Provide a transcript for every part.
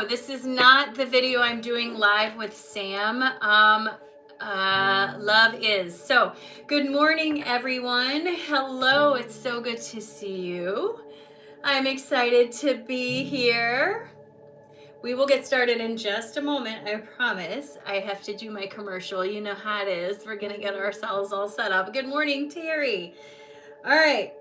this is not the video I'm doing live with Sam. Love is. So, good morning, everyone. Hello, it's so good to see you. I'm excited to be here. We will get started in just a moment, I promise. I have to do my commercial. You know how it is. We're going to get ourselves all set up. Good morning, Terry. All right.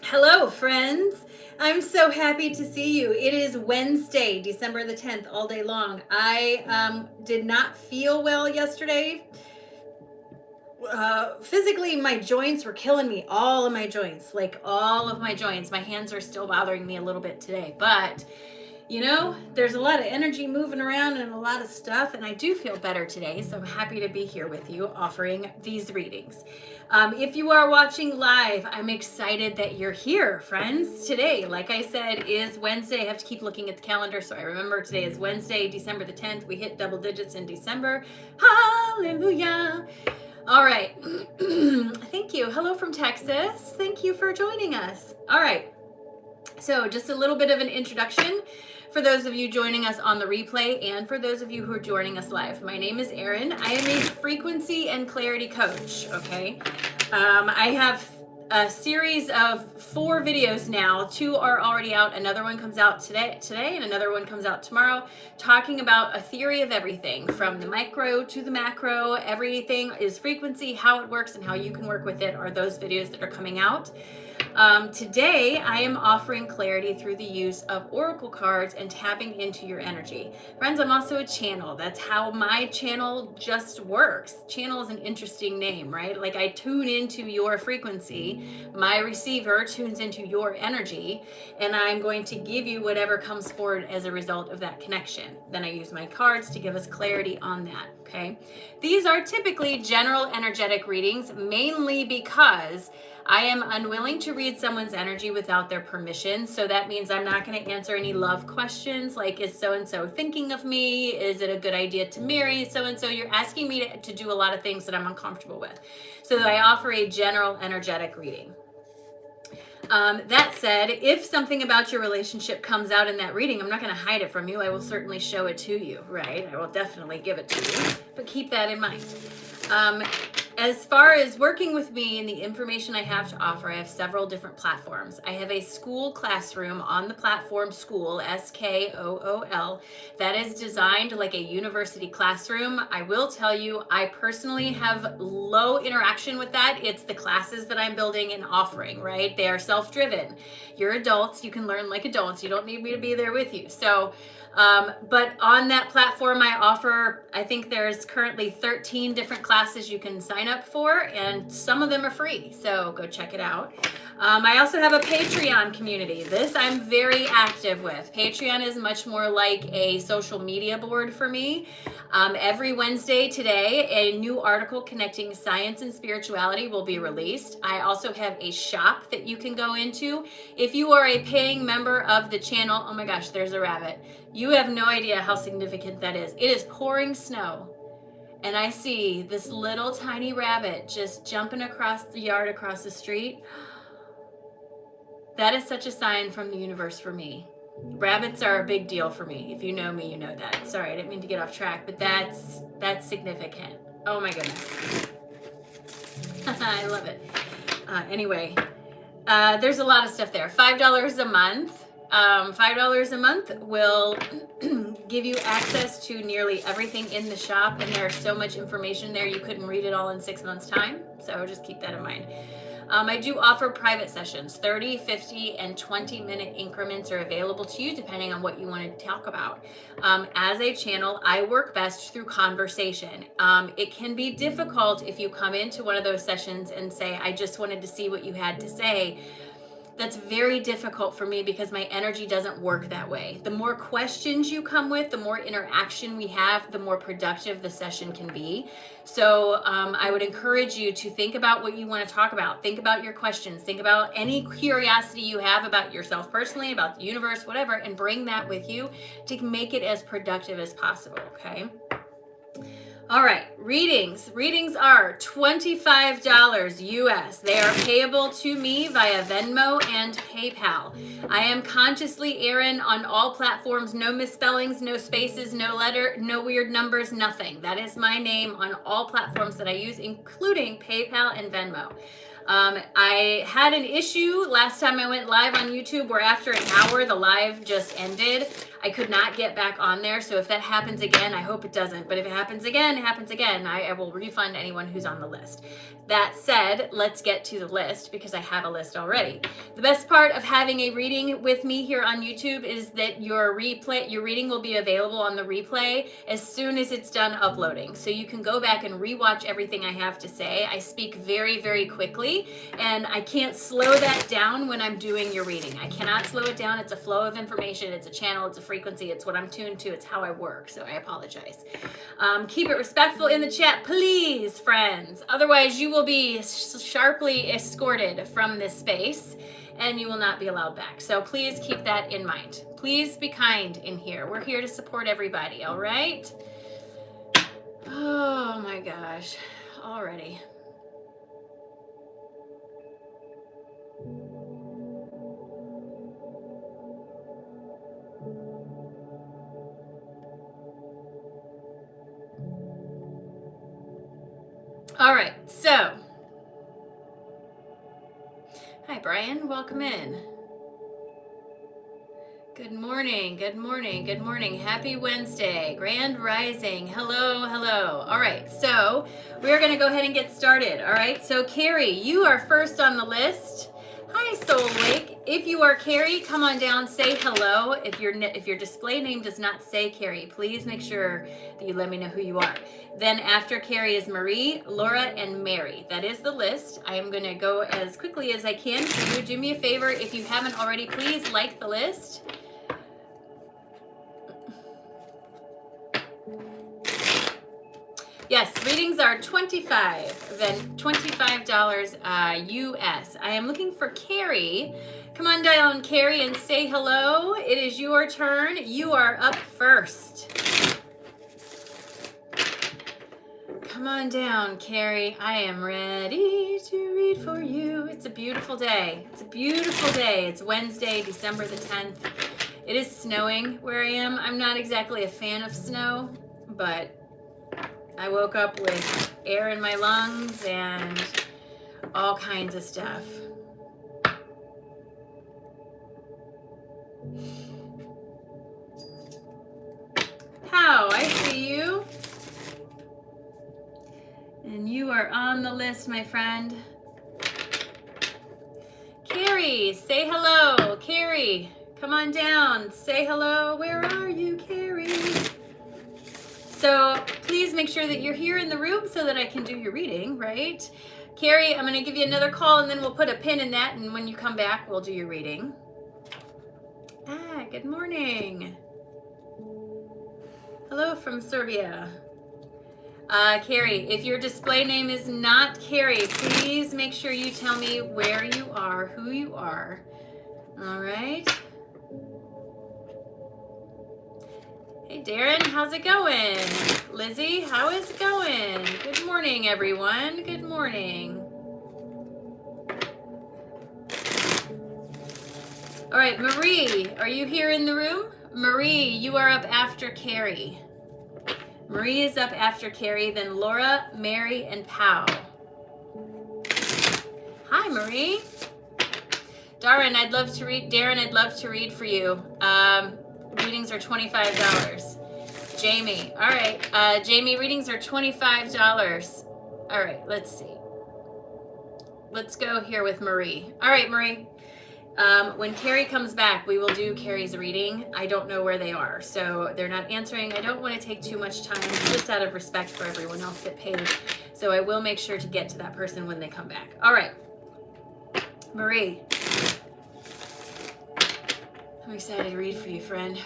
Hello, friends. I'm so happy to see you. It is Wednesday, December the 10th, all day long. I did not feel well yesterday. Physically, my joints were killing me. All of my joints, like all of my joints. My hands are still bothering me a little bit today, but you know, there's a lot of energy moving around and a lot of stuff, and I do feel better today, so I'm happy to be here with you offering these readings. If you are watching live, I'm excited that you're here, friends. Today, like I said, is Wednesday. I have to keep looking at the calendar so I remember today is Wednesday, December the 10th. We hit double digits in December. Hallelujah. All right. Thank you. Hello from Texas. Thank you for joining us. All right. So just a little bit of an introduction for those of you joining us on the replay and for those of you who are joining us live. My name is Erin. I am a frequency and clarity coach, okay? I have a series of 4 videos now. 2 are already out. Another one comes out today, and another one comes out tomorrow, talking about a theory of everything from the micro to the macro. Everything is frequency, how it works, and how you can work with it are those videos that are coming out. Today, I am offering clarity through the use of oracle cards and tapping into your energy. Friends, I'm also a channel. That's how my channel just works. Channel is an interesting name, right? Like I tune into your frequency, my receiver tunes into your energy, and I'm going to give you whatever comes forward as a result of that connection. Then I use my cards to give us clarity on that, okay? These are typically general energetic readings, mainly because I am unwilling to read someone's energy without their permission. So that means I'm not going to answer any love questions like, is so-and-so thinking of me? Is it a good idea to marry so-and-so? You're asking me to do a lot of things that I'm uncomfortable with. So I offer a general energetic reading. That said, if something about your relationship comes out in that reading, I'm not going to hide it from you. I will certainly show it to you, right? I will definitely give it to you, but keep that in mind. As far as working with me and the information I have to offer, I have several different platforms. I have a school classroom on the platform School, SKOOL, that is designed like a university classroom. I will tell you, I personally have low interaction with that. It's the classes that I'm building and offering, right? They are self-driven. You're adults. You can learn like adults. You don't need me to be there with you. So, but on that platform, I offer, I think there's currently 13 different classes you can sign up for, and some of them are free. So go check it out. I also have a Patreon community. This I'm very active with. Patreon is much more like a social media board for me. Every Wednesday today, a new article connecting science and spirituality will be released. I also have a shop that you can go into. If you are a paying member of the channel, oh my gosh, there's a rabbit. You have no idea how significant that is. It is pouring snow, and I see this little tiny rabbit just jumping across the yard, across the street. That is such a sign from the universe for me. Rabbits are a big deal for me. If you know me, you know that. Sorry, I didn't mean to get off track, but that's significant. Oh my goodness. I love it. Anyway, there's a lot of stuff there. $5 a month. $5 a month will give you access to nearly everything in the shop, and there's so much information there you couldn't read it all in 6 months' time. So just keep that in mind. I do offer private sessions. 30, 50, and 20-minute increments are available to you depending on what you want to talk about. As a channel, I work best through conversation. It can be difficult if you come into one of those sessions and say, I just wanted to see what you had to say. That's very difficult for me because my energy doesn't work that way. The more questions you come with, the more interaction we have, the more productive the session can be. So I would encourage you to think about what you want to talk about. Think about your questions. Think about any curiosity you have about yourself personally, about the universe, whatever, and bring that with you to make it as productive as possible, okay? All right, readings. Readings are $25 US. They are payable to me via Venmo and PayPal. I am consciously Erin on all platforms. No misspellings, no spaces, no letter, no weird numbers, nothing. That is my name on all platforms that I use, including PayPal and Venmo. I had an issue last time I went live on YouTube where after an hour the live just ended. I could not get back on there. So if that happens again, I hope it doesn't. But if it happens again, it happens again. I will refund anyone who's on the list. That said, let's get to the list because I have a list already. The best part of having a reading with me here on YouTube is that your reading will be available on the replay as soon as it's done uploading. So you can go back and rewatch everything I have to say. I speak very, very quickly and I can't slow that down when I'm doing your reading. I cannot slow it down. It's a flow of information. It's a channel. It's a frequency. It's what I'm tuned to. It's how I work. So I apologize. Keep it respectful in the chat, please, friends. Otherwise, you will be sharply escorted from this space and you will not be allowed back. So please keep that in mind. Please be kind in here. We're here to support everybody, all right? Oh my gosh, already. All right, so. Hi, Brian, welcome in. Good morning, good morning, good morning. Happy Wednesday, Grand Rising. Hello, hello. All right, so we're gonna go ahead and get started. All right, so Carrie, you are first on the list. Hi, Soul Lake. If you are Carrie, come on down, say hello. If your display name does not say Carrie, please make sure that you let me know who you are. Then after Carrie is Marie, Laura, and Mary. That is the list. I am gonna go as quickly as I can for you. Do me a favor, if you haven't already, please like the list. Yes, readings are $25 US. I am looking for Carrie. Come on down, Carrie, and say hello. It is your turn. You are up first. Come on down, Carrie. I am ready to read for you. It's a beautiful day. It's a beautiful day. It's Wednesday, December the 10th. It is snowing where I am. I'm not exactly a fan of snow, but I woke up with air in my lungs and all kinds of stuff. Pow, I see you. And you are on the list, my friend. Carrie, say hello. Carrie, come on down. Say hello. Where are you, Carrie? So please make sure that you're here in the room so that I can do your reading, right? Carrie, I'm going to give you another call and then we'll put a pin in that. And when you come back, we'll do your reading. Good morning. Hello from Serbia. Carrie, if your display name is not Carrie, please make sure you tell me where you are, who you are. All right. Hey, Darren, how's it going? Lizzie, how is it going? Good morning, everyone. Good morning. All right, Marie, are you here in the room? Marie, you are up after Carrie. Marie is up after Carrie, then Laura, Mary, and Pow. Hi, Marie. Darren, I'd love to read. Darren, I'd love to read for you. Readings are $25. Jamie, all right. Jamie, readings are $25. All right, let's see. Let's go here with Marie. All right, Marie. When Carrie comes back, we will do Carrie's reading. I don't know where they are, so they're not answering. I don't want to take too much time, just out of respect for everyone else that paid. So I will make sure to get to that person when they come back. All right, Marie. I'm excited to read for you, friend.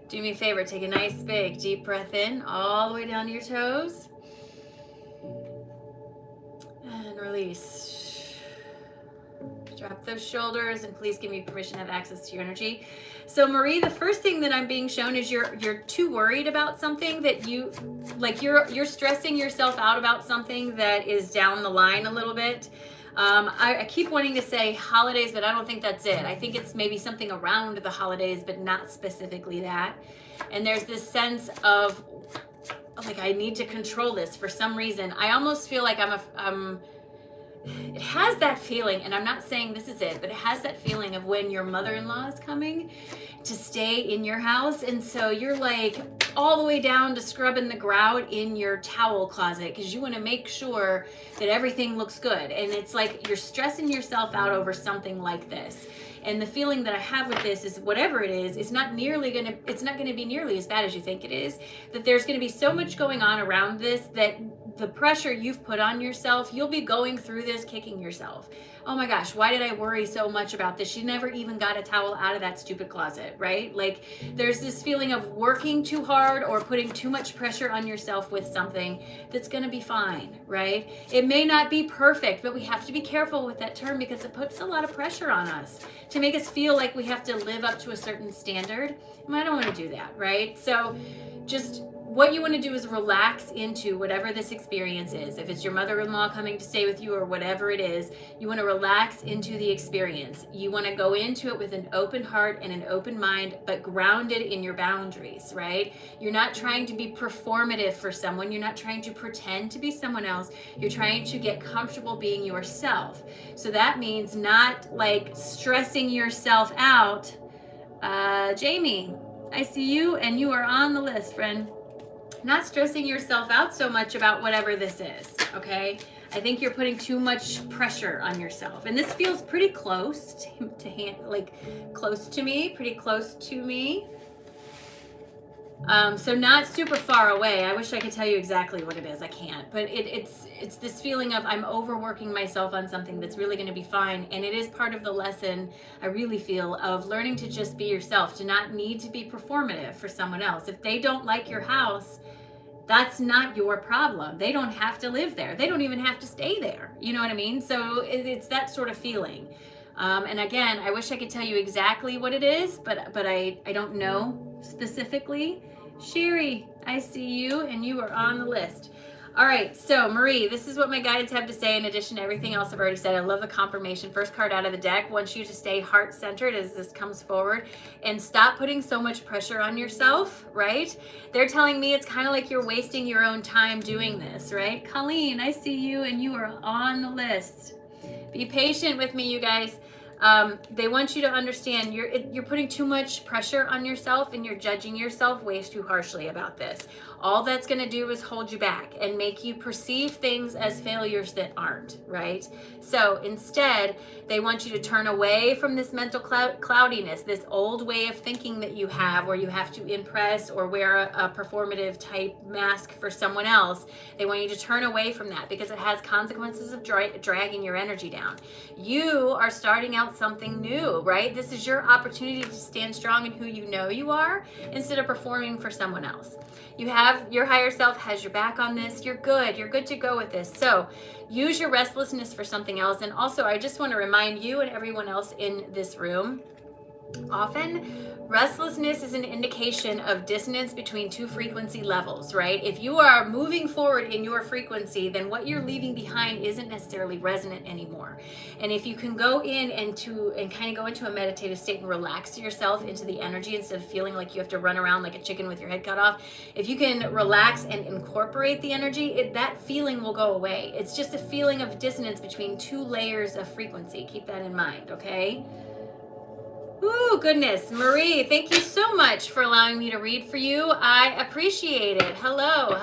Do me a favor, take a nice big deep breath in all the way down to your toes. And release. Drop those shoulders and please give me permission to have access to your energy. So Marie, the first thing that I'm being shown is you're too worried about something that you, like you're stressing yourself out about something that is down the line a little bit. I keep wanting to say holidays, but I don't think that's it. I think it's maybe something around the holidays, but not specifically that. And there's this sense of like, I need to control this for some reason. I almost feel like it has that feeling, and I'm not saying this is it, but it has that feeling of when your mother-in-law is coming to stay in your house. And so you're like all the way down to scrubbing the grout in your towel closet because you want to make sure that everything looks good. And it's like you're stressing yourself out over something like this. And the feeling that I have with this is whatever it is, it's not going to be nearly as bad as you think it is. That there's going to be so much going on around this that the pressure you've put on yourself, you'll be going through this kicking yourself. Oh my gosh, why did I worry so much about this? She never even got a towel out of that stupid closet, right? Like there's this feeling of working too hard or putting too much pressure on yourself with something that's going to be fine, right? It may not be perfect, but we have to be careful with that term because it puts a lot of pressure on us to make us feel like we have to live up to a certain standard. And I don't want to do that, right? So just what you want to do is relax into whatever this experience is. If it's your mother-in-law coming to stay with you or whatever it is, you want to relax into the experience. You want to go into it with an open heart and an open mind, but grounded in your boundaries, right? You're not trying to be performative for someone. You're not trying to pretend to be someone else. You're trying to get comfortable being yourself. So that means not like stressing yourself out. Jamie, I see you and you are on the list, friend. Not stressing yourself out so much about whatever this is, okay? I think you're putting too much pressure on yourself. And this feels pretty close close to me, pretty close to me. So not super far away. I wish I could tell you exactly what it is. I can't. But it's this feeling of I'm overworking myself on something that's really going to be fine. And it is part of the lesson, I really feel, of learning to just be yourself, to not need to be performative for someone else. If they don't like your house, that's not your problem. They don't have to live there. They don't even have to stay there. You know what I mean? So it's that sort of feeling. And again, I wish I could tell you exactly what it is, but I don't know specifically. Sherry, I see you and you are on the list. All right, so Marie, this is what my guides have to say in addition to everything else I've already said. I love the confirmation. First card out of the deck wants you to stay heart-centered as this comes forward and stop putting so much pressure on yourself, right? They're telling me it's kind of like you're wasting your own time doing this, right? Colleen, I see you and you are on the list. Be patient with me, you guys. They want you to understand you're putting too much pressure on yourself and you're judging yourself way too harshly about this. All that's going to do is hold you back and make you perceive things as failures that aren't, right? So instead, they want you to turn away from this mental cloudiness, this old way of thinking that you have where you have to impress or wear a performative type mask for someone else. They want you to turn away from that because it has consequences of dragging your energy down. You are starting out something new, right? This is your opportunity to stand strong in who you know you are instead of performing for someone else. Your higher self has your back on this. You're good to go with this. So use your restlessness for something else. And also, I just want to remind you and everyone else in this room, often restlessness is an indication of dissonance between two frequency levels, right? If you are moving forward in your frequency, then what you're leaving behind isn't necessarily resonant anymore. And if you can go in and kind of go into a meditative state and relax yourself into the energy instead of feeling like you have to run around like a chicken with your head cut off, if you can relax and incorporate the energy, that feeling will go away. It's just a feeling of dissonance between two layers of frequency. Keep that in mind, okay? Ooh, goodness. Marie, thank you so much for allowing me to read for you. I appreciate it. Hello.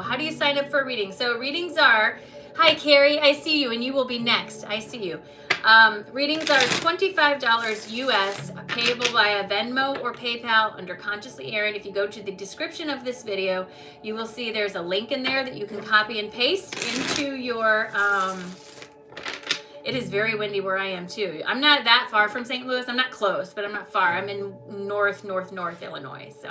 How do you sign up for a reading? So readings are, hi, Carrie, I see you, and you will be next. I see you. Readings are $25 US, payable via Venmo or PayPal under Consciously Erin. If you go to the description of this video, you will see there's a link in there that you can copy and paste into your... It is very windy where I am too. I'm not that far from St. Louis. I'm not close, but I'm not far. I'm in north Illinois. So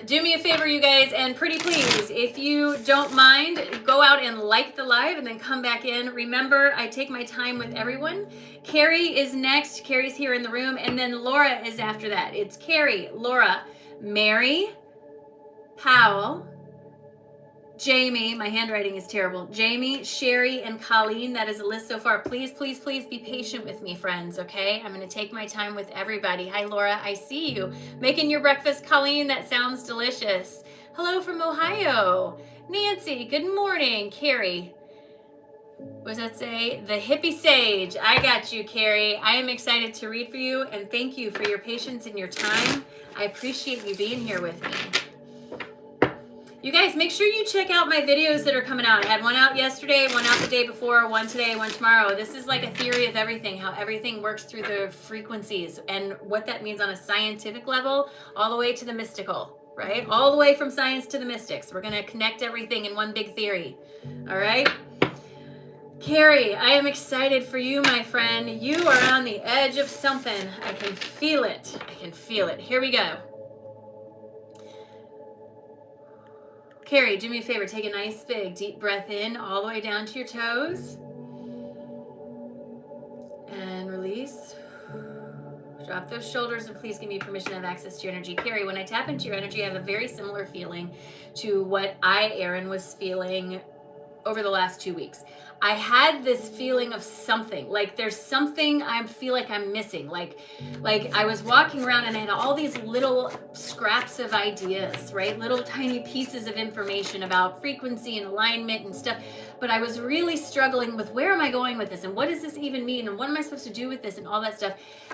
Do me a favor, you guys, and pretty please, if you don't mind, go out and like the live and then come back in. Remember, I take my time with everyone. Carrie is next. Carrie's here in the room, and then Laura is after that. It's Carrie, Laura, Mary, Powell, Jamie, my handwriting is terrible. Jamie, Sherry, and Colleen. That is a list so far. Please, please, please be patient with me, friends, okay? I'm going to take my time with everybody. Hi, Laura. I see you. Making your breakfast, Colleen. That sounds delicious. Hello from Ohio. Nancy, good morning. Carrie. What does that say? The hippie sage. I got you, Carrie. I am excited to read for you, and thank you for your patience and your time. I appreciate you being here with me. You guys, make sure you check out my videos that are coming out. I had one out yesterday, one out the day before, one today, one tomorrow. This is like a theory of everything, how everything works through the frequencies and what that means on a scientific level, all the way to the mystical, right? All the way from science to the mystics. We're going to connect everything in one big theory, all right? Carrie, I am excited for you, my friend. You are on the edge of something. I can feel it. I can feel it. Here we go. Carrie, do me a favor. Take a nice big deep breath in all the way down to your toes. And release. Drop those shoulders and please give me permission to have access to your energy. Carrie, when I tap into your energy, I have a very similar feeling to what Erin, was feeling over the last 2 weeks. I had this feeling of something, like there's something I feel like I'm missing. Like I was walking around and I had all these little scraps of ideas, right? Little tiny pieces of information about frequency and alignment and stuff. But I was really struggling with where am I going with this? And what does this even mean? And what am I supposed to do with this and all that stuff?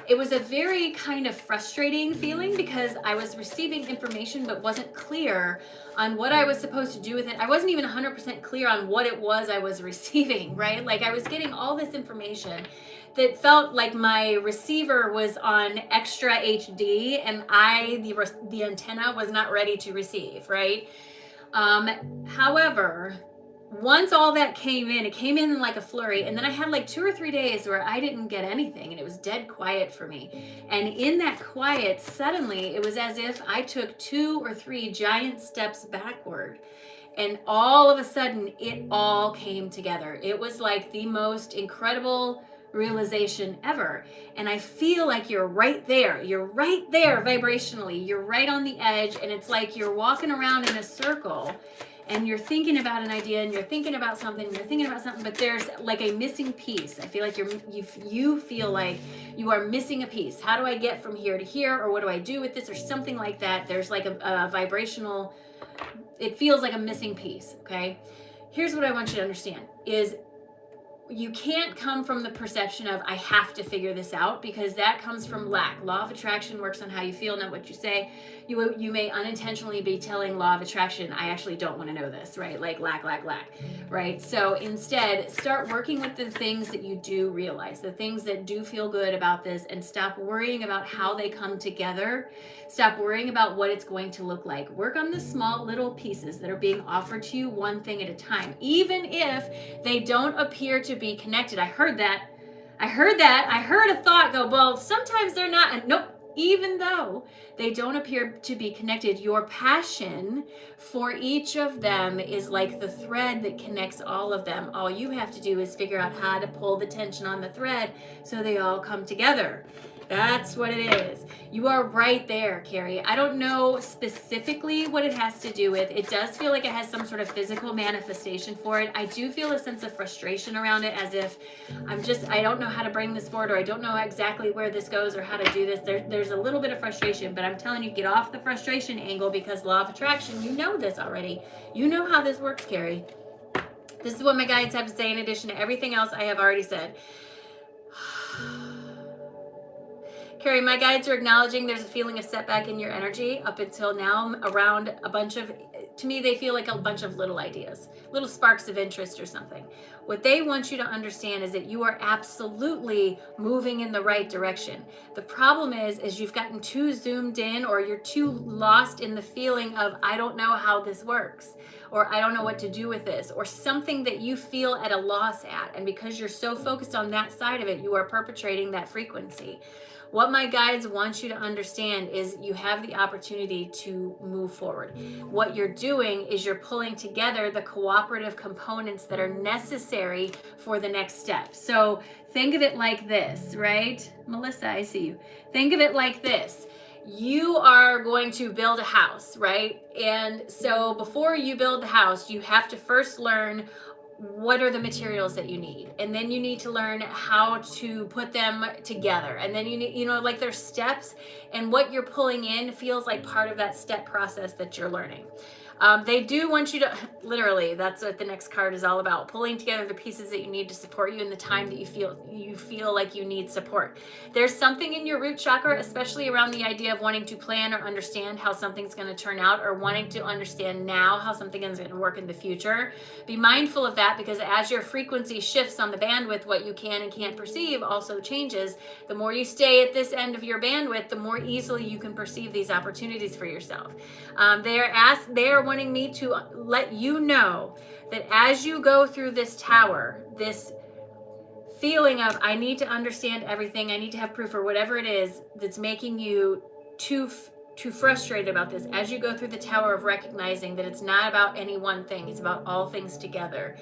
It was a very kind of frustrating feeling because I was receiving information but wasn't clear on what I was supposed to do with it. I wasn't even 100% clear on what it was I was receiving, right? Like I was getting all this information that felt like my receiver was on extra HD and the antenna was not ready to receive, right? However, once all that came in, it came in like a flurry. And then I had like 2 or 3 days where I didn't get anything and it was dead quiet for me. And in that quiet, suddenly it was as if I took 2 or 3 giant steps backward. And all of a sudden it all came together. It was like the most incredible realization ever. And I feel like you're right there. You're right there vibrationally. You're right on the edge. And it's like you're walking around in a circle and you're thinking about an idea and you're thinking about something and you're thinking about something, but there's like a missing piece. I feel like you feel like you are missing a piece. How do I get from here to here? Or what do I do with this? Or something like that. There's like a vibrational, it feels like a missing piece, okay? Here's what I want you to understand is you can't come from the perception of I have to figure this out, because that comes from lack. Law of attraction works on how you feel, not what you say. You may unintentionally be telling law of attraction, I actually don't want to know this, right? Like lack, right? So instead, start working with the things that you do realize, the things that do feel good about this, and stop worrying about how they come together. Stop worrying about what it's going to look like. Work on the small little pieces that are being offered to you one thing at a time, even if they don't appear to be connected. I heard that. I heard a thought go, well, sometimes they're not. And nope. Even though they don't appear to be connected, your passion for each of them is like the thread that connects all of them. All you have to do is figure out how to pull the tension on the thread so they all come together. That's what it is. You are right there, Carrie. I don't know specifically what it has to do with. It does feel like it has some sort of physical manifestation for it. I do feel a sense of frustration around it, as if I don't know how to bring this forward, or I don't know exactly where this goes or how to do this. There's a little bit of frustration, but I'm telling you, get off the frustration angle, because law of attraction, you know this already. You know how this works, Carrie. This is what my guides have to say in addition to everything else I have already said. Carrie, my guides are acknowledging there's a feeling of setback in your energy up until now around a bunch of to me, they feel like a bunch of little ideas, little sparks of interest or something. What they want you to understand is that you are absolutely moving in the right direction. The problem is you've gotten too zoomed in, or you're too lost in the feeling of, I don't know how this works, or I don't know what to do with this, or something that you feel at a loss at. And because you're so focused on that side of it, you are perpetrating that frequency. What my guides want you to understand is you have the opportunity to move forward. What you're doing is you're pulling together the cooperative components that are necessary for the next step. So think of it like this, right? Melissa, I see you. Think of it like this. You are going to build a house, right? And so before you build the house, you have to first learn what are the materials that you need, and then you need to learn how to put them together, and then you need, like, there's steps, and what you're pulling in feels like part of that step process that you're learning. They do want you to, literally, that's what the next card is all about, pulling together the pieces that you need to support you in the time that you feel like you need support. There's something in your root chakra, especially around the idea of wanting to plan or understand how something's going to turn out, or wanting to understand now how something is going to work in the future. Be mindful of that, because as your frequency shifts on the bandwidth, what you can and can't perceive also changes. The more you stay at this end of your bandwidth, the more easily you can perceive these opportunities for yourself. They are wanting me to let you know that as you go through this tower, this feeling of, I need to understand everything, I need to have proof, or whatever it is that's making you too frustrated about this, as you go through the tower of recognizing that it's not about any one thing, it's about all things together.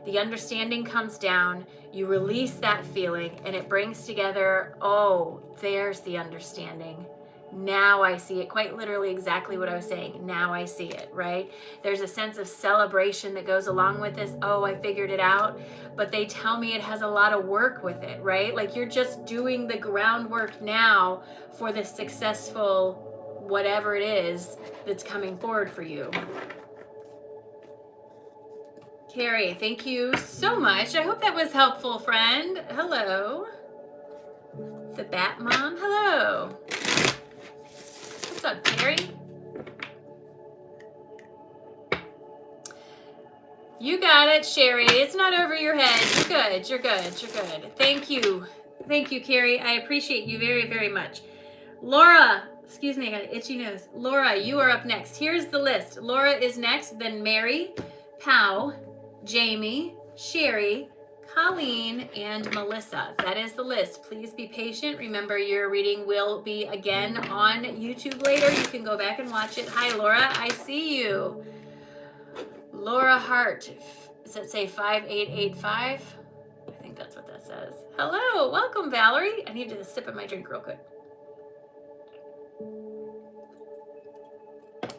The understanding comes down, you release that feeling, and it brings together, oh, there's the understanding. Now I see it, quite literally exactly what I was saying. Now I see it, right? There's a sense of celebration that goes along with this. Oh, I figured it out. But they tell me it has a lot of work with it, right? Like, you're just doing the groundwork now for the successful whatever it is that's coming forward for you. Carrie, thank you so much. I hope that was helpful, friend. Hello. The Bat Mom, hello. What's up, Carrie? You got it, Sherry. It's not over your head. You're good. You're good. You're good. Thank you. Thank you, Carrie. I appreciate you very, very much. Laura, excuse me, I got an itchy nose. Laura, you are up next. Here's the list. Laura is next, then Mary, Pow, Jamie, Sherry, Colleen, and Melissa. That is the list. Please be patient. Remember, your reading will be again on YouTube later. You can go back and watch it. Hi, Laura. I see you. Laura Hart. Does that say 5885? I think that's what that says. Hello. Welcome, Valerie. I need to sip of my drink real quick.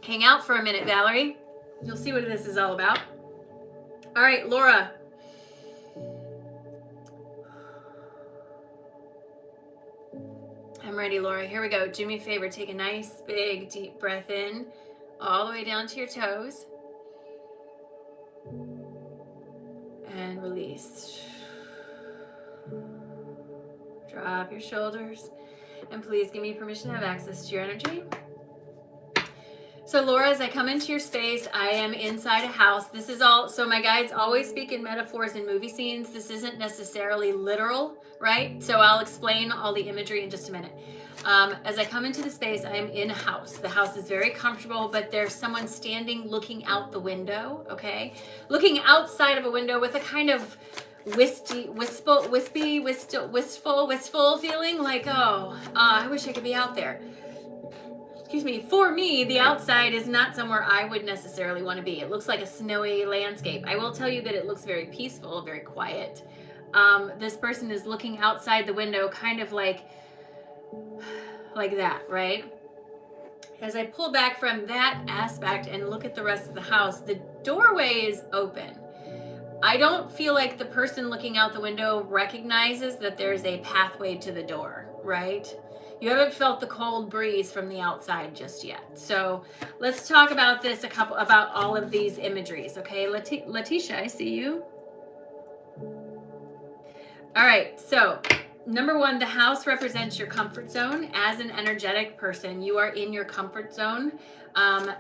Hang out for a minute, Valerie. You'll see what this is all about. All right, Laura. I'm ready, Laura. Here we go. Do me a favor. Take a nice, big, deep breath in, all the way down to your toes. And release. Drop your shoulders. And please give me permission to have access to your energy. So Laura, as I come into your space, I am inside a house. This is all, so my guides always speak in metaphors and movie scenes. This isn't necessarily literal, right? So I'll explain all the imagery in just a minute. As I come into the space, I am in a house. The house is very comfortable, but there's someone standing looking out the window, okay? Looking outside of a window with a kind of wistful feeling, like, I wish I could be out there. Excuse me, for me, the outside is not somewhere I would necessarily want to be. It looks like a snowy landscape. I will tell you that it looks very peaceful, very quiet. This person is looking outside the window, kind of like that, right? As I pull back from that aspect and look at the rest of the house, the doorway is open. I don't feel like the person looking out the window recognizes that there's a pathway to the door, right? You haven't felt the cold breeze from the outside just yet. So let's talk about this about all of these imageries, okay? Letitia, I see you. All right, so Number one, the house represents your comfort zone. As an energetic person, you are in your comfort zone.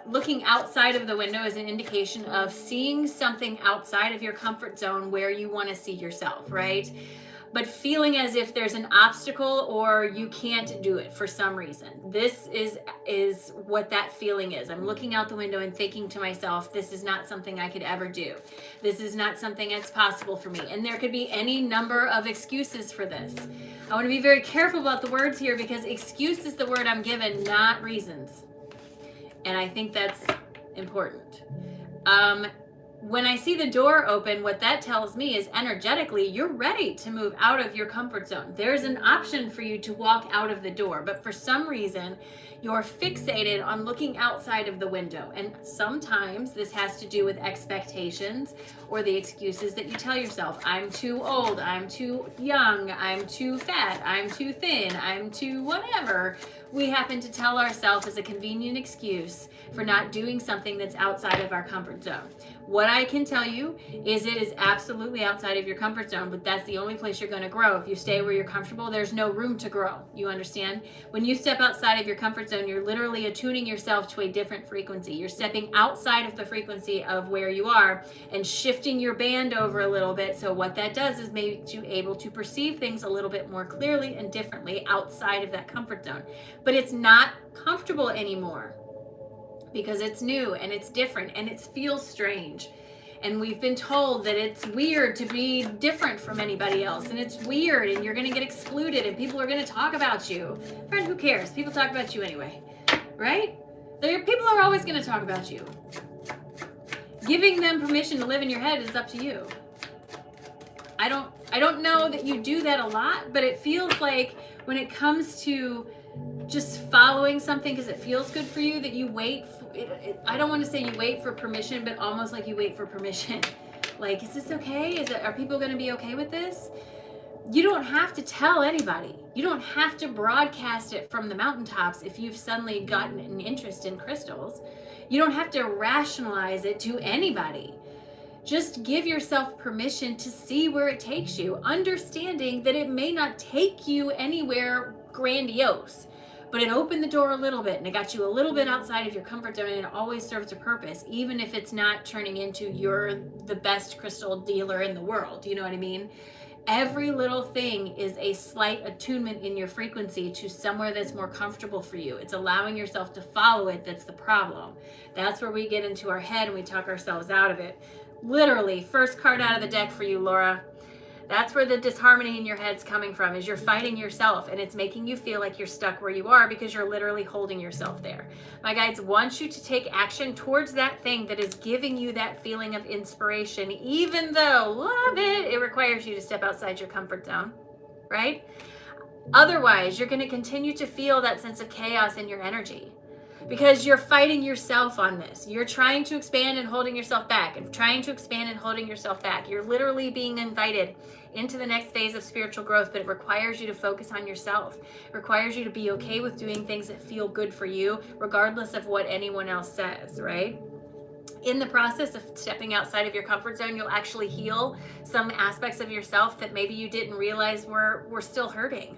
Looking outside of the window is an indication of seeing something outside of your comfort zone where you want to see yourself, right? But feeling as if there's an obstacle or you can't do it for some reason. This is what that feeling is. I'm looking out the window and thinking to myself, this is not something I could ever do. This is not something that's possible for me. And there could be any number of excuses for this. I want to be very careful about the words here because excuse is the word I'm given, not reasons. And I think that's important. When I see the door open, what that tells me is energetically, you're ready to move out of your comfort zone. There's an option for you to walk out of the door, but for some reason, you're fixated on looking outside of the window. And sometimes this has to do with expectations or the excuses that you tell yourself. I'm too old, I'm too young, I'm too fat, I'm too thin, I'm too whatever. We happen to tell ourselves as a convenient excuse for not doing something that's outside of our comfort zone. What I can tell you is it is absolutely outside of your comfort zone, but that's the only place you're going to grow. If you stay where you're comfortable, there's no room to grow. You understand? When you step outside of your comfort zone, you're literally attuning yourself to a different frequency. You're stepping outside of the frequency of where you are and shifting your band over a little bit. So what that does is make you able to perceive things a little bit more clearly and differently outside of that comfort zone. But it's not comfortable anymore, because it's new and it's different and it feels strange. And we've been told that it's weird to be different from anybody else, and it's weird and you're going to get excluded and people are going to talk about you. Friend, who cares? People talk about you anyway, right? People are always going to talk about you. Giving them permission to live in your head is up to you. I don't know that you do that a lot, but it feels like when it comes to just following something because it feels good for you, that you wait. I don't want to say you wait for permission, but almost like you wait for permission. Like, is this okay? Are people going to be okay with this? You don't have to tell anybody. You don't have to broadcast it from the mountaintops if you've suddenly gotten an interest in crystals. You don't have to rationalize it to anybody. Just give yourself permission to see where it takes you, understanding that it may not take you anywhere grandiose, but it opened the door a little bit and it got you a little bit outside of your comfort zone, and it always serves a purpose, even if it's not turning into you're the best crystal dealer in the world. You know what I mean? Every little thing is a slight attunement in your frequency to somewhere that's more comfortable for you. It's allowing yourself to follow it that's the problem. That's where we get into our head and we talk ourselves out of it. Literally, first card out of the deck for you, Laura. That's where the disharmony in your head's coming from, is you're fighting yourself and it's making you feel like you're stuck where you are because you're literally holding yourself there. My guides want you to take action towards that thing that is giving you that feeling of inspiration, even though, love it, it requires you to step outside your comfort zone, right? Otherwise, you're going to continue to feel that sense of chaos in your energy, because you're fighting yourself on this. You're trying to expand and holding yourself back, and trying to expand and holding yourself back. You're literally being invited into the next phase of spiritual growth, but it requires you to focus on yourself. It requires you to be okay with doing things that feel good for you, regardless of what anyone else says, right? In the process of stepping outside of your comfort zone, you'll actually heal some aspects of yourself that maybe you didn't realize were still hurting,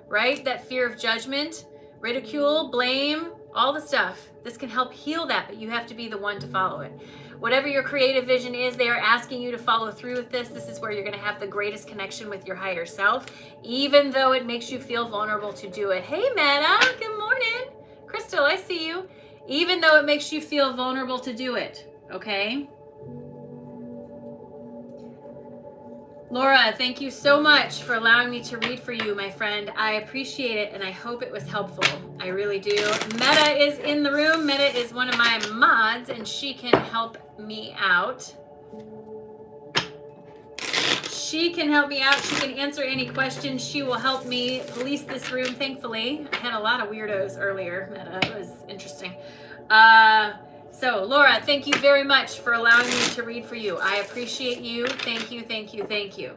right? That fear of judgment, ridicule, blame, all the stuff. This can help heal that, but you have to be the one to follow it. Whatever your creative vision is, they are asking you to follow through with this. This is where you're going to have the greatest connection with your higher self, even though it makes you feel vulnerable to do it. Hey, Meta, good morning. Crystal, I see you. Even though it makes you feel vulnerable to do it, okay? Laura, thank you so much for allowing me to read for you, my friend. I appreciate it, and I hope it was helpful. I really do. Meta is in the room. Meta is one of my mods, and she can help me out. She can help me out. She can answer any questions. She will help me police this room, thankfully. I had a lot of weirdos earlier, Meta. It was interesting. So, Laura, thank you very much for allowing me to read for you. I appreciate you. Thank you, thank you, thank you.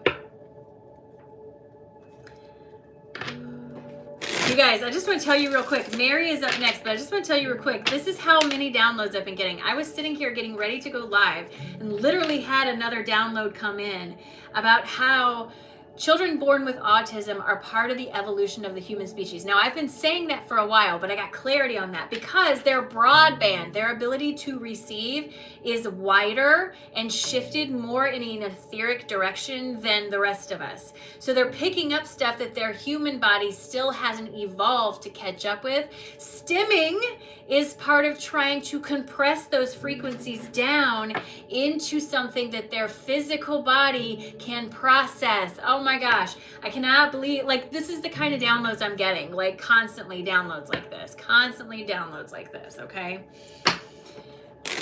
You guys, I just want to tell you real quick. Mary is up next, but I just want to tell you real quick. This is how many downloads I've been getting. I was sitting here getting ready to go live and literally had another download come in about how children born with autism are part of the evolution of the human species. Now, I've been saying that for a while, but I got clarity on that because their broadband, their ability to receive, is wider and shifted more in an etheric direction than the rest of us. So they're picking up stuff that their human body still hasn't evolved to catch up with. Stimming is part of trying to compress those frequencies down into something that their physical body can process. Oh my gosh, I cannot believe, like, this is the kind of downloads I'm getting, like constantly downloads like this, okay?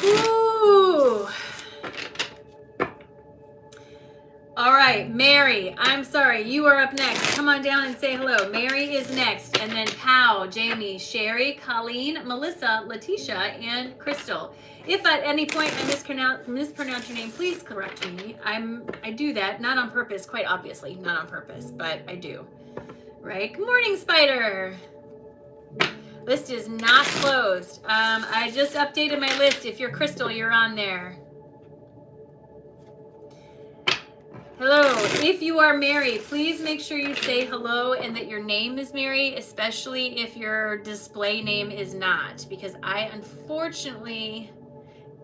Ooh. All right, Mary, I'm sorry, you are up next. Come on down and say hello. Mary is next, and then Pau, Jamie, Sherry, Colleen, Melissa, Letitia, and Crystal. If at any point I mispronounce your name, please correct me. I do that, not on purpose, quite obviously, not on purpose, but I do. Right? Good morning, Spider. List is not closed. I just updated my list. If you're Crystal, you're on there. Hello. If you are Mary, please make sure you say hello and that your name is Mary, especially if your display name is not, because I unfortunately,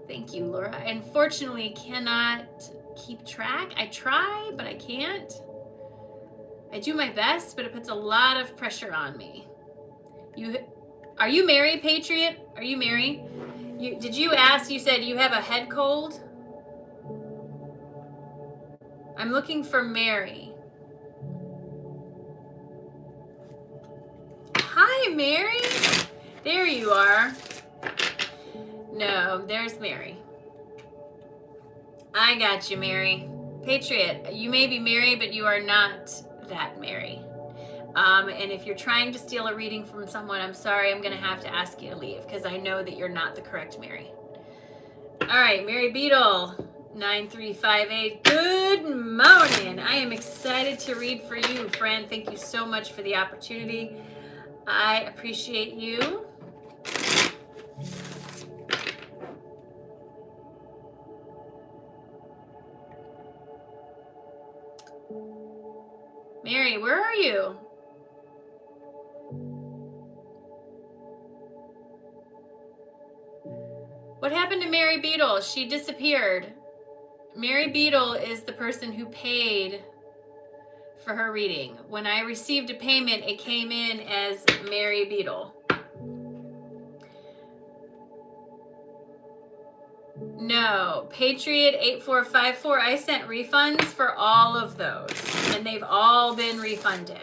thank you, Laura, I unfortunately cannot keep track. I try, but I can't. I do my best, but it puts a lot of pressure on me. Are you Mary, Patriot? Are you Mary? Did you ask, you said you have a head cold? I'm looking for Mary. Hi, Mary. There you are. No, there's Mary. I got you, Mary. Patriot, you may be Mary, but you are not that Mary. And if you're trying to steal a reading from someone, I'm sorry, I'm going to have to ask you to leave because I know that you're not the correct Mary. All right, Mary Beetle. 9358. Good morning. I am excited to read for you, friend. Thank you so much for the opportunity. I appreciate you. Mary, where are you? What happened to Mary Beetle? She disappeared. Mary Beetle is the person who paid for her reading. When I received a payment, it came in as Mary Beetle. No, Patriot 8454. I sent refunds for all of those, and they've all been refunded.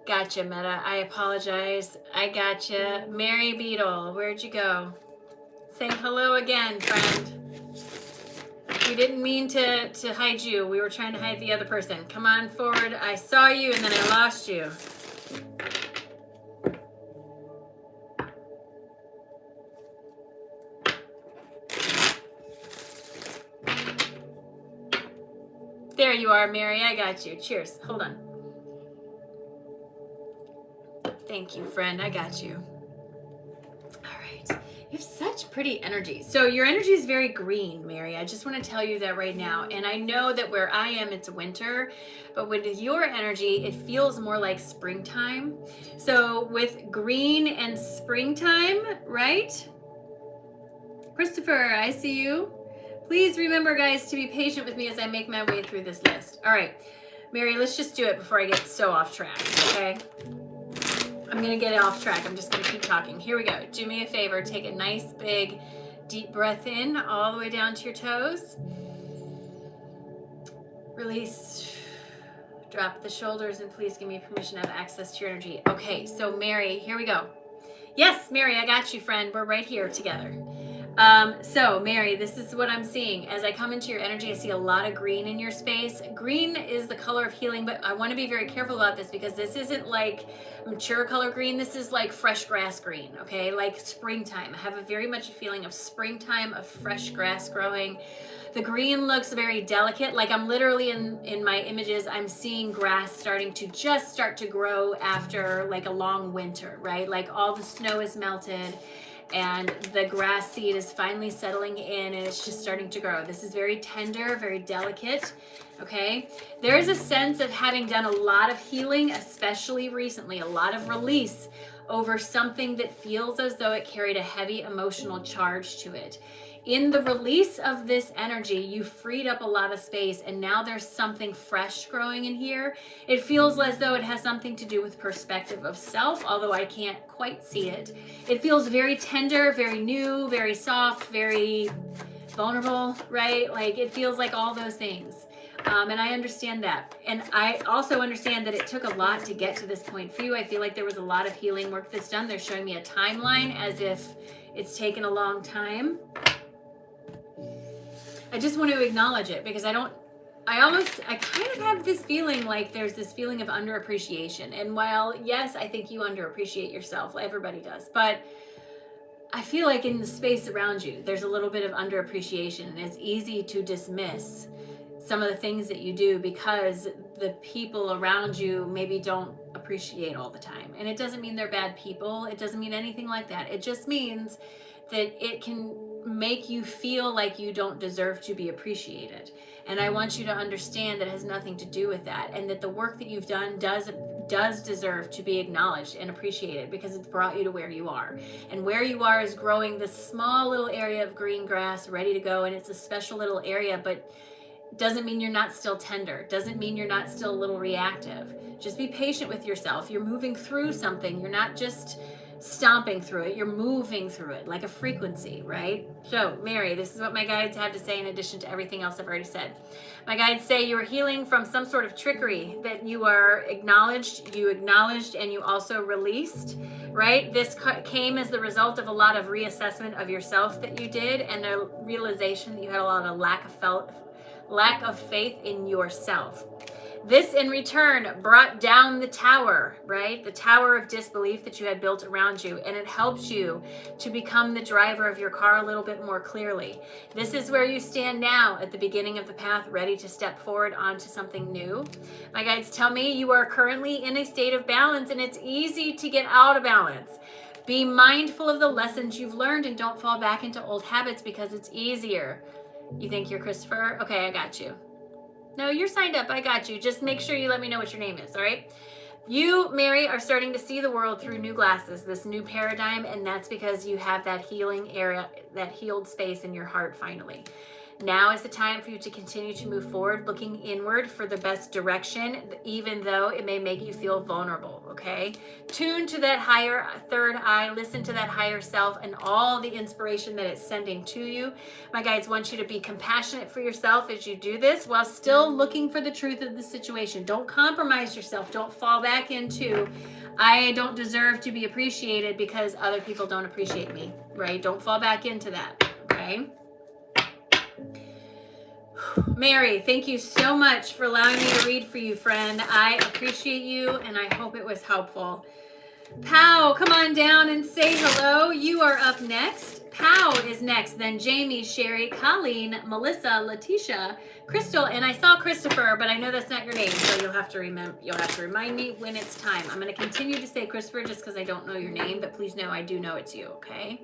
Gotcha, Meta. I apologize. I gotcha. Mary Beetle, where'd you go? Say hello again, friend. We didn't mean to hide you. We were trying to hide the other person. Come on forward. I saw you and then I lost you. There you are, Mary. I got you. Cheers. Hold on. Thank you, friend. I got you. All right. You have such pretty energy. So your energy is very green, Mary. I just want to tell you that right now. And I know that where I am, it's winter, but with your energy, it feels more like springtime. So with green and springtime, right? Christopher, I see you. Please remember, guys, to be patient with me as I make my way through this list. All right, Mary, let's just do it before I get so off track, okay? I'm going to get off track. I'm just going to keep talking. Here we go. Do me a favor. Take a nice, big, deep breath in all the way down to your toes. Release. Drop the shoulders, and please give me permission to have access to your energy. Okay, so Mary, here we go. Yes, Mary, I got you, friend. We're right here together. So Mary, this is what I'm seeing. As I come into your energy, I see a lot of green in your space. Green is the color of healing, but I want to be very careful about this because this isn't like mature color green. This is like fresh grass green, okay? Like springtime. I have a very much a feeling of springtime, of fresh grass growing. The green looks very delicate. Like I'm literally in my images, I'm seeing grass starting to start to grow after like a long winter, right? Like all the snow is melted and the grass seed is finally settling in, and it's just starting to grow. This is very tender, very delicate. Okay, there is a sense of having done a lot of healing, especially recently, a lot of release over something that feels as though it carried a heavy emotional charge to it. In the release of this energy, you freed up a lot of space, and now there's something fresh growing in here. It feels as though it has something to do with perspective of self, although I can't quite see it. It feels very tender, very new, very soft, very vulnerable, right? Like it feels like all those things. And I understand that. And I also understand that it took a lot to get to this point for you. I feel like there was a lot of healing work that's done. They're showing me a timeline as if it's taken a long time. I just want to acknowledge it because I kind of have this feeling like there's this feeling of underappreciation. And while, yes, I think you underappreciate yourself, everybody does, but I feel like in the space around you, there's a little bit of underappreciation, and it's easy to dismiss some of the things that you do because the people around you maybe don't appreciate all the time. And it doesn't mean they're bad people. It doesn't mean anything like that. It just means that it can make you feel like you don't deserve to be appreciated. And I want you to understand that it has nothing to do with that, and that the work that you've done does deserve to be acknowledged and appreciated because it's brought you to where you are. And where you are is growing this small little area of green grass ready to go, and it's a special little area, but doesn't mean you're not still tender. Doesn't mean you're not still a little reactive. Just be patient with yourself. You're moving through something. You're not just stomping through it. You're moving through it like a frequency, right? So, Mary, this is what my guides have to say in addition to everything else I've already said. My guides say you are healing from some sort of trickery that you acknowledged, and you also released, right? This came as the result of a lot of reassessment of yourself that you did, and a realization that you had a lot of lack of faith in yourself. This in return brought down the tower, right? The tower of disbelief that you had built around you, and it helped you to become the driver of your car a little bit more clearly. This is where you stand now at the beginning of the path, ready to step forward onto something new. My guides tell me you are currently in a state of balance, and it's easy to get out of balance. Be mindful of the lessons you've learned and don't fall back into old habits because it's easier. You think you're Christopher? Okay, I got you. No, you're signed up. I got you. Just make sure you let me know what your name is, all right? You, Mary, are starting to see the world through new glasses, this new paradigm, and that's because you have that healing area, that healed space in your heart finally. Now is the time for you to continue to move forward, looking inward for the best direction, even though it may make you feel vulnerable, okay? Tune to that higher third eye, listen to that higher self and all the inspiration that it's sending to you. My guides want you to be compassionate for yourself as you do this while still looking for the truth of the situation. Don't compromise yourself. Don't fall back into, I don't deserve to be appreciated because other people don't appreciate me, right? Don't fall back into that, okay? Mary, thank you so much for allowing me to read for you, friend. I appreciate you, and I hope it was helpful. Pow, come on down and say hello. You are up next. Pow is next, then Jamie, Sherry, Colleen, Melissa, Letitia, Crystal, and I saw Christopher, but I know that's not your name, so you'll have to remind me when it's time. I'm going to continue to say Christopher just because I don't know your name, but please know I do know it's you, okay?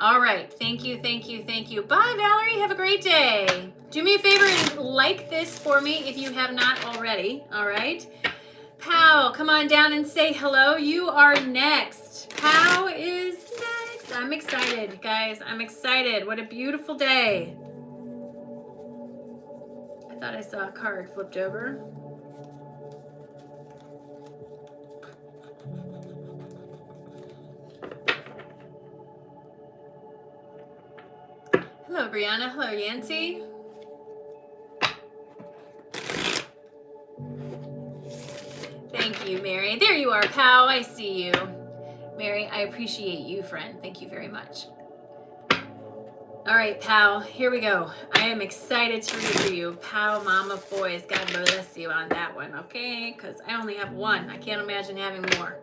All right. Thank you. Bye, Valerie. Have a great day. Do me a favor and like this for me if you have not already. All right. Pow, come on down and say hello. You are next. Pow is next. I'm excited, guys. I'm excited. What a beautiful day. I thought I saw a card flipped over. Hello, Brianna. Hello, Yancy. Thank you, Mary. There you are, Pow. I see you. Mary, I appreciate you, friend. Thank you very much. All right, Pow, here we go. I am excited to read for you. Pow, mom of boys. God bless you on that one, okay? Because I only have one. I can't imagine having more.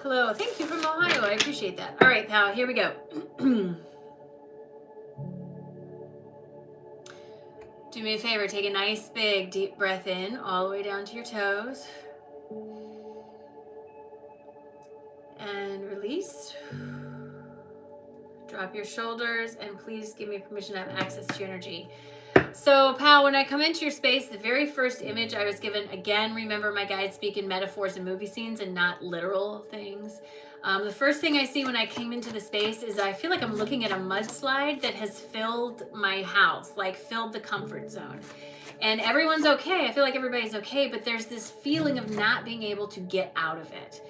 Hello. Thank you from Ohio. I appreciate that. All right, Pow, here we go. Do me a favor, take a nice big deep breath in all the way down to your toes. and release. Drop your shoulders and please give me permission to have access to your energy. So, pal, when I come into your space, the very first image I was given, again, remember my guides speak in metaphors and movie scenes and not literal things. The first thing I see when I came into the space is I feel like I'm looking at a mudslide that has filled my house, like filled the comfort zone. And everyone's okay. I feel like everybody's okay, but there's this feeling of not being able to get out of it.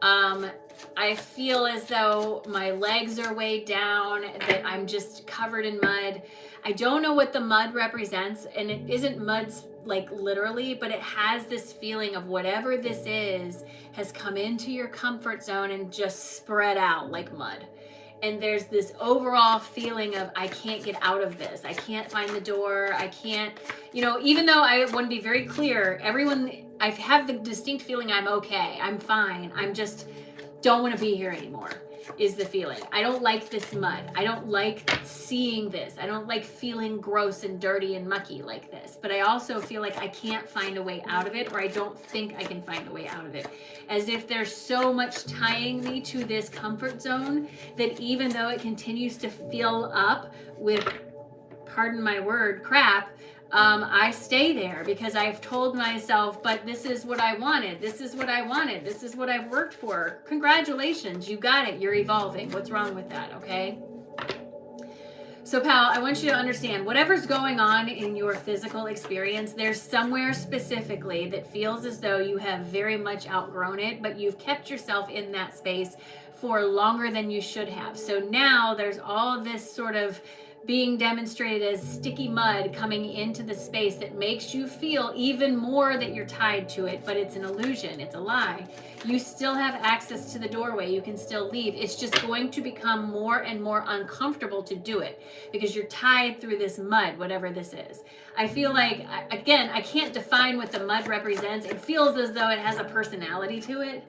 I feel as though my legs are weighed down, that I'm just covered in mud. I don't know what the mud represents, and it isn't mud like literally, but it has this feeling of whatever this is has come into your comfort zone and just spread out like mud. And there's this overall feeling of, I can't get out of this. I can't find the door. I can't, even though I want to be very clear, I have the distinct feeling I'm okay. I'm fine. I'm just don't want to be here anymore is the feeling. I don't like this mud. I don't like seeing this. I don't like feeling gross and dirty and mucky like this. But I also feel like I can't find a way out of it, or I don't think I can find a way out of it. As if there's so much tying me to this comfort zone that even though it continues to fill up with, pardon my word, crap, I stay there because I've told myself, but this is what I wanted. This is what I wanted. This is what I've worked for. Congratulations. You got it. You're evolving. What's wrong with that? Okay. So, pal, I want you to understand whatever's going on in your physical experience, there's somewhere specifically that feels as though you have very much outgrown it, but you've kept yourself in that space for longer than you should have. So now there's all this sort of being demonstrated as sticky mud coming into the space that makes you feel even more that you're tied to it, but it's an illusion, it's a lie. You still have access to the doorway, you can still leave. It's just going to become more and more uncomfortable to do it because you're tied through this mud, whatever this is. I feel like, again, I can't define what the mud represents. It feels as though it has a personality to it.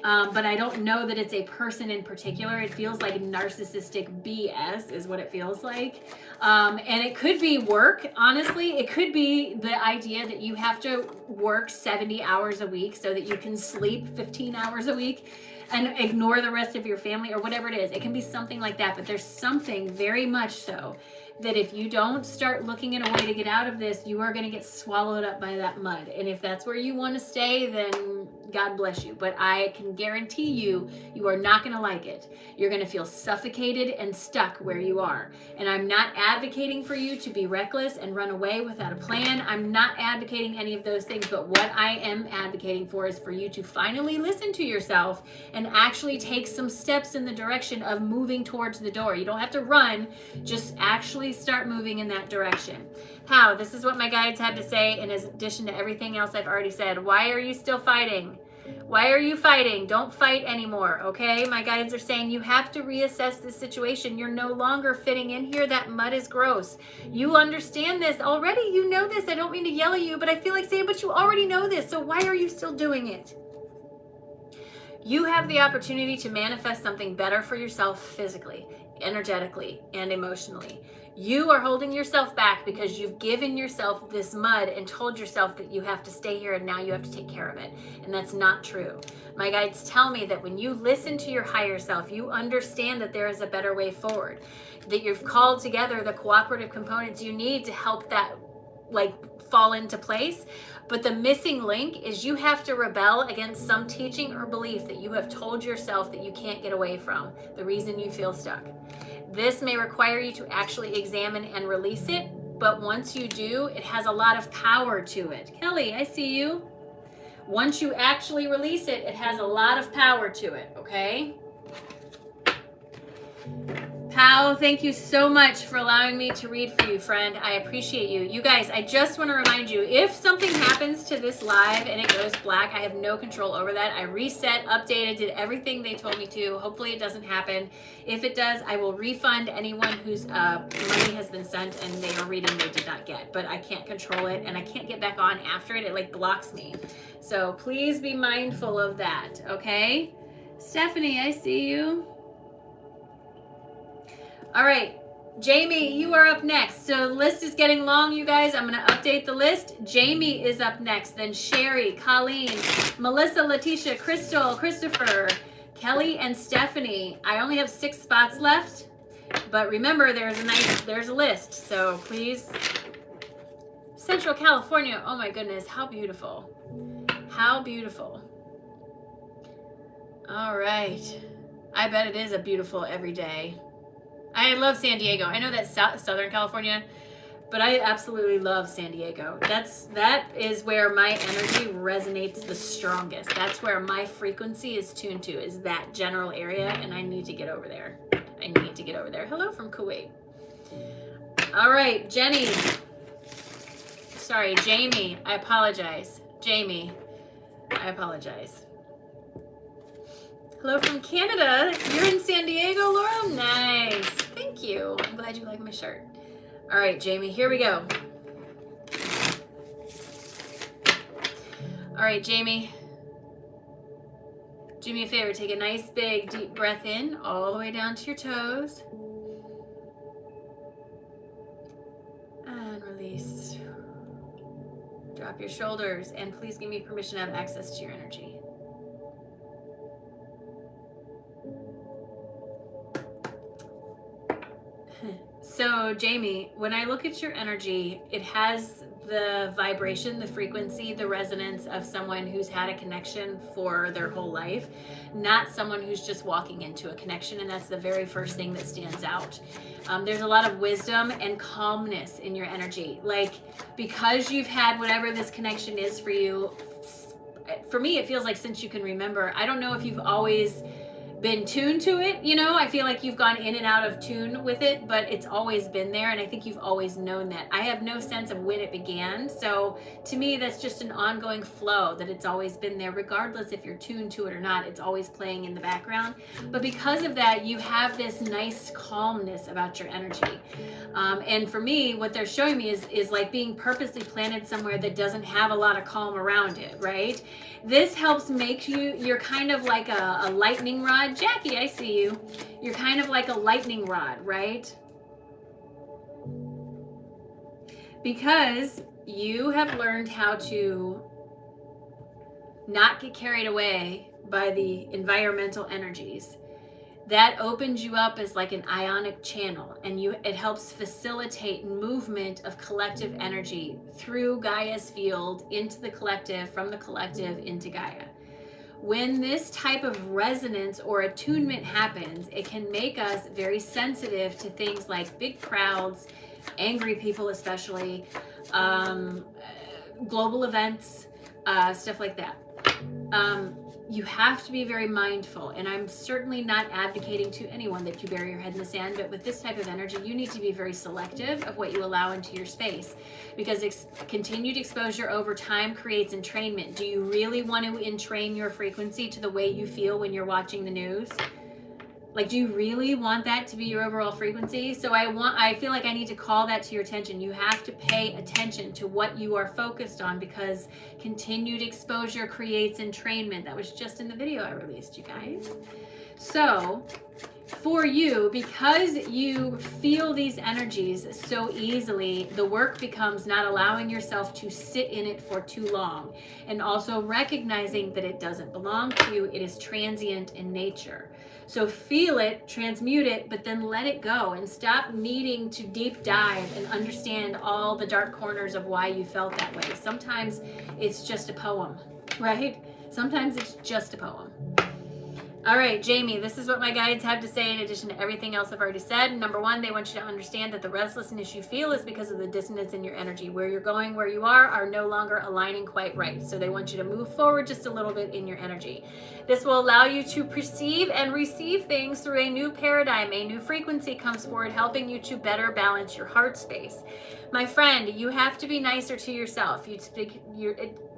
But I don't know that it's a person in particular. It feels like narcissistic BS is what it feels like. And it could be work, honestly. It could be the idea that you have to work 70 hours a week so that you can sleep 15 hours a week and ignore the rest of your family or whatever it is. It can be something like that, but there's something very much so that if you don't start looking at a way to get out of this, you are going to get swallowed up by that mud. And if that's where you want to stay, then God bless you. But I can guarantee you, you are not going to like it. You're going to feel suffocated and stuck where you are. And I'm not advocating for you to be reckless and run away without a plan. I'm not advocating any of those things. But what I am advocating for is for you to finally listen to yourself and actually take some steps in the direction of moving towards the door. You don't have to run, just actually start moving in that direction. How? This is what my guides had to say in addition to everything else I've already said. Why are you still fighting? Why are you fighting? Don't fight anymore, okay? My guides are saying you have to reassess this situation. You're no longer fitting in here. That mud is gross. You understand this already. You know this. I don't mean to yell at you, but I feel like saying, but you already know this. So why are you still doing it? You have the opportunity to manifest something better for yourself physically, energetically, and emotionally. You are holding yourself back because you've given yourself this mud and told yourself that you have to stay here and now you have to take care of it. And that's not true. My guides tell me that when you listen to your higher self, you understand that there is a better way forward, that you've called together the cooperative components you need to help that fall into place. But the missing link is you have to rebel against some teaching or belief that you have told yourself that you can't get away from, the reason you feel stuck. This may require you to actually examine and release it, but once you do, it has a lot of power to it. Kelly, I see you. Once you actually release it, it has a lot of power to it, okay? Pal, thank you so much for allowing me to read for you, friend. I appreciate you. You guys, I just want to remind you, if something happens to this live and it goes black, I have no control over that. I reset, updated, did everything they told me to. Hopefully it doesn't happen. If it does, I will refund anyone whose money has been sent and they are reading they did not get. But I can't control it and I can't get back on after it. It blocks me. So please be mindful of that, okay? Stephanie, I see you. All right, Jamie, you are up next. So the list is getting long, you guys. I'm going to update the list. Jamie is up next. Then Sherry, Colleen, Melissa, Letitia, Crystal, Christopher, Kelly and Stephanie, I only have 6 spots left, but remember there's a list, so please. Central California, oh my goodness, how beautiful. How beautiful. All right. I bet it is a beautiful every day. I love San Diego. I know that's Southern California, but I absolutely love San Diego. That is where my energy resonates the strongest. That's where my frequency is tuned to, is that general area, and I need to get over there. I need to get over there. Hello from Kuwait. All right, Jenny. Sorry, Jamie. I apologize. Jamie, I apologize. Hello from Canada. You're in San Diego, Laura? Nice. Thank you. I'm glad you like my shirt. All right, Jamie, here we go. All right, Jamie. Do me a favor. Take a nice, big, deep breath in all the way down to your toes. And release. Drop your shoulders, and please give me permission to have access to your energy. So, Jamie, when I look at your energy, it has the vibration, the frequency, the resonance of someone who's had a connection for their whole life, not someone who's just walking into a connection, and that's the very first thing that stands out. There's a lot of wisdom and calmness in your energy. Like, because you've had whatever this connection is for you, for me, it feels like since you can remember. I don't know if you've always been tuned to it, you know. I feel like you've gone in and out of tune with it, but it's always been there, and I think you've always known that. I have no sense of when it began, so to me that's just an ongoing flow, that it's always been there, regardless if you're tuned to it or not. It's always playing in the background. But because of that, you have this nice calmness about your energy, and for me, what they're showing me is like being purposely planted somewhere that doesn't have a lot of calm around it, right? This helps make you're kind of like a lightning rod. Jackie, I see you. You're kind of like a lightning rod, right? Because you have learned how to not get carried away by the environmental energies. That opens you up as like an ionic channel, and it helps facilitate movement of collective energy through Gaia's field into the collective, from the collective into Gaia. When this type of resonance or attunement happens, it can make us very sensitive to things like big crowds, angry people especially, global events, stuff like that. You have to be very mindful, and I'm certainly not advocating to anyone that you bury your head in the sand, but with this type of energy, you need to be very selective of what you allow into your space, because continued exposure over time creates entrainment. Do you really want to entrain your frequency to the way you feel when you're watching the news? Like, do you really want that to be your overall frequency? So I feel like I need to call that to your attention. You have to pay attention to what you are focused on, because continued exposure creates entrainment. That was just in the video I released, you guys. So for you, because you feel these energies so easily, the work becomes not allowing yourself to sit in it for too long, and also recognizing that it doesn't belong to you. It is transient in nature. So feel it, transmute it, but then let it go, and stop needing to deep dive and understand all the dark corners of why you felt that way. Sometimes it's just a poem, right? Sometimes it's just a poem. All right, Jamie, this is what my guides have to say in addition to everything else I've already said. Number one, they want you to understand that the restlessness you feel is because of the dissonance in your energy. Where you're going, where you are no longer aligning quite right. So they want you to move forward just a little bit in your energy. This will allow you to perceive and receive things through a new paradigm. A new frequency comes forward, helping you to better balance your heart space. My friend, you have to be nicer to yourself.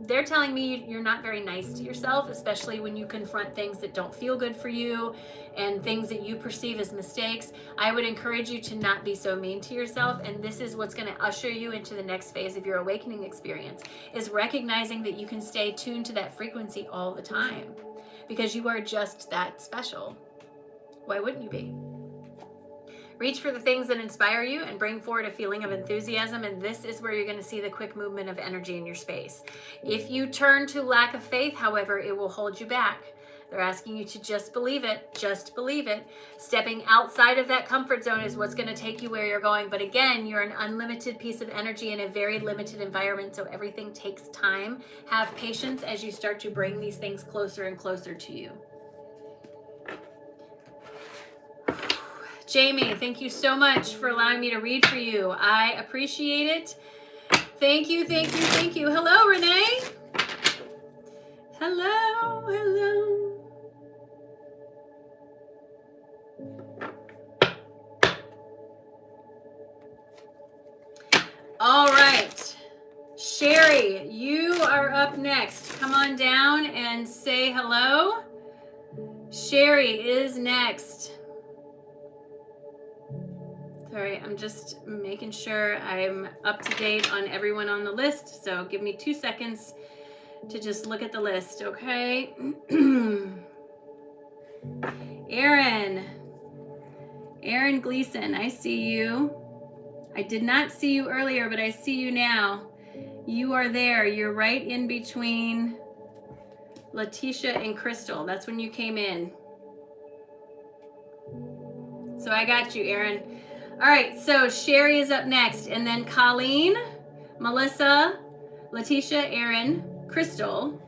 They're telling me you're not very nice to yourself, especially when you confront things that don't feel good for you and things that you perceive as mistakes. I would encourage you to not be so mean to yourself, and this is what's going to usher you into the next phase of your awakening experience, is recognizing that you can stay tuned to that frequency all the time, because you are just that special. Why wouldn't you be? Reach for the things that inspire you and bring forward a feeling of enthusiasm, and this is where you're going to see the quick movement of energy in your space. If you turn to lack of faith, however, it will hold you back. They're asking you to just believe it. Just believe it. Stepping outside of that comfort zone is what's going to take you where you're going. But again, you're an unlimited piece of energy in a very limited environment. So everything takes time. Have patience as you start to bring these things closer and closer to you. Jamie, thank you so much for allowing me to read for you. I appreciate it. Thank you, thank you, thank you. Hello, Renee. Hello, hello. All right. Sherry, you are up next. Come on down and say hello. Sherry is next. Sorry, I'm just making sure I'm up to date on everyone on the list. So give me 2 seconds to just look at the list, okay? Erin Gleason, I see you. I did not see you earlier, but I see you now. You are there. You're right in between Letitia and Crystal. That's when you came in. So I got you, Erin. All right, so Sherry is up next, and then Colleen, Melissa, Letitia, Erin, Crystal,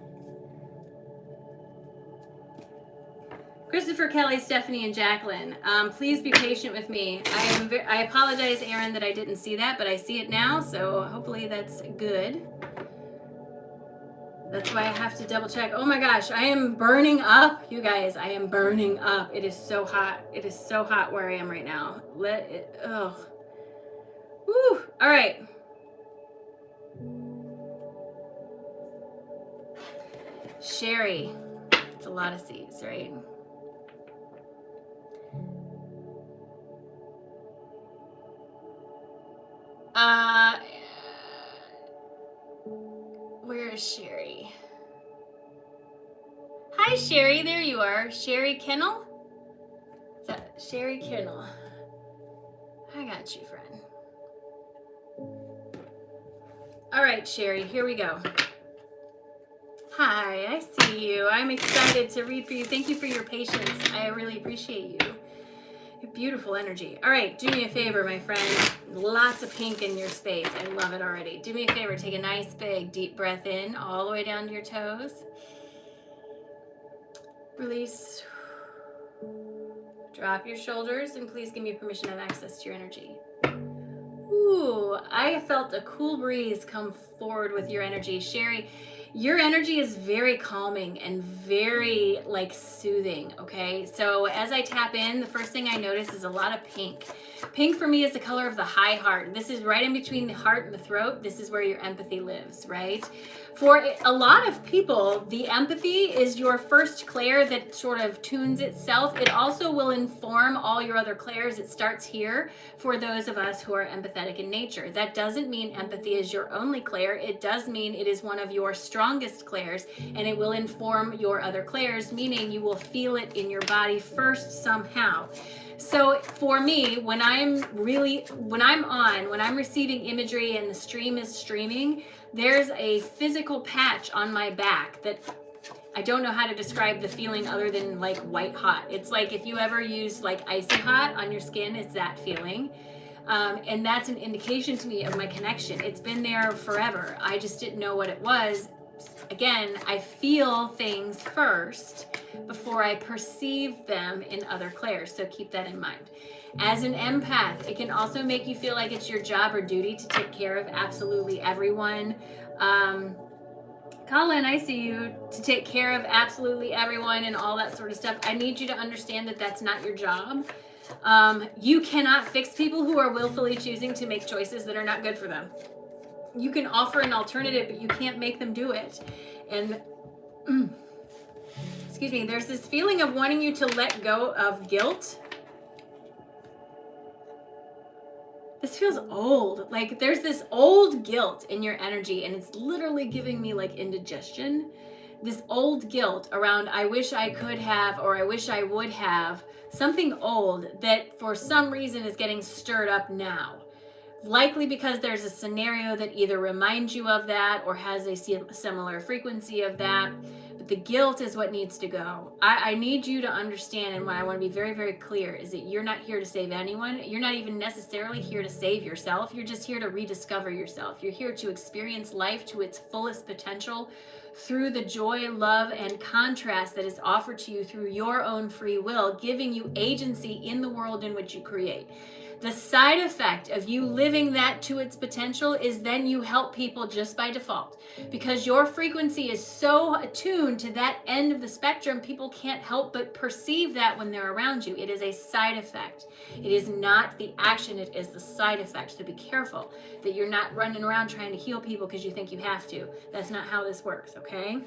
Christopher, Kelly, Stephanie, and Jacqueline. Please be patient with me. I apologize, Erin, that I didn't see that, but I see it now, so hopefully that's good. That's why I have to double check. Oh my gosh, I am burning up, you guys. I am burning up. It is so hot. It is so hot where I am right now. Ugh. Woo. All right. Sherry. It's a lot of C's, right? Where is Sherry? Hi, Sherry. There you are. Sherry Kennel? Is that Sherry Kennel? I got you, friend. All right, Sherry, here we go. Hi, I see you. I'm excited to read for you. Thank you for your patience. I really appreciate you. Beautiful energy. All right, do me a favor, my friend. Lots of pink in your space. I love it already. Do me a favor. Take a nice big deep breath in all the way down to your toes. Release. Drop your shoulders and please give me permission to have access to your energy. Ooh, I felt a cool breeze come forward with your energy. Sherry, your energy is very calming and very like soothing, okay? So as I tap in, the first thing I notice is a lot of pink. Pink for me is the color of the high heart. This is right in between the heart and the throat. This is where your empathy lives, right? For a lot of people, the empathy is your first clair that sort of tunes itself. It also will inform all your other clairs. It starts here for those of us who are empathetic in nature. That doesn't mean empathy is your only clair. It does mean it is one of your strongest clairs, and it will inform your other clairs, meaning you will feel it in your body first somehow. So for me, when I'm receiving imagery and the stream is streaming, there's a physical patch on my back that I don't know how to describe the feeling other than like white hot. It's like if you ever use like icy hot on your skin, it's that feeling. And that's an indication to me of my connection. It's been there forever. I just didn't know what it was. Again, I feel things first before I perceive them in other clairs. So keep that in mind. As an empath, it can also make you feel like it's your job or duty to take care of absolutely everyone. Colin, I see you, to take care of absolutely everyone and all that sort of stuff. I need you to understand that that's not your job. You cannot fix people who are willfully choosing to make choices that are not good for them. You can offer an alternative, but you can't make them do it. And excuse me, there's this feeling of wanting you to let go of guilt. This feels old. Like there's this old guilt in your energy, and it's literally giving me like indigestion. This old guilt around I wish I could have, or I wish I would have, something old that for some reason is getting stirred up now. Likely because there's a scenario that either reminds you of that or has a similar frequency of that. But The guilt is what needs to go. I need you to understand, and what I want to be very, very clear is that you're not here to save anyone. You're not even necessarily here to save yourself. You're just here to rediscover yourself. You're here to experience life to its fullest potential through the joy, love, and contrast that is offered to you through your own free will, giving you agency in the world in which you create. The side effect of you living that to its potential is then you help people just by default, because your frequency is so attuned to that end of the spectrum. People can't help but perceive that when they're around you. It is a side effect. It is not the action, it is the side effect. So be careful that you're not running around trying to heal people because you think you have to. That's not how this works, okay?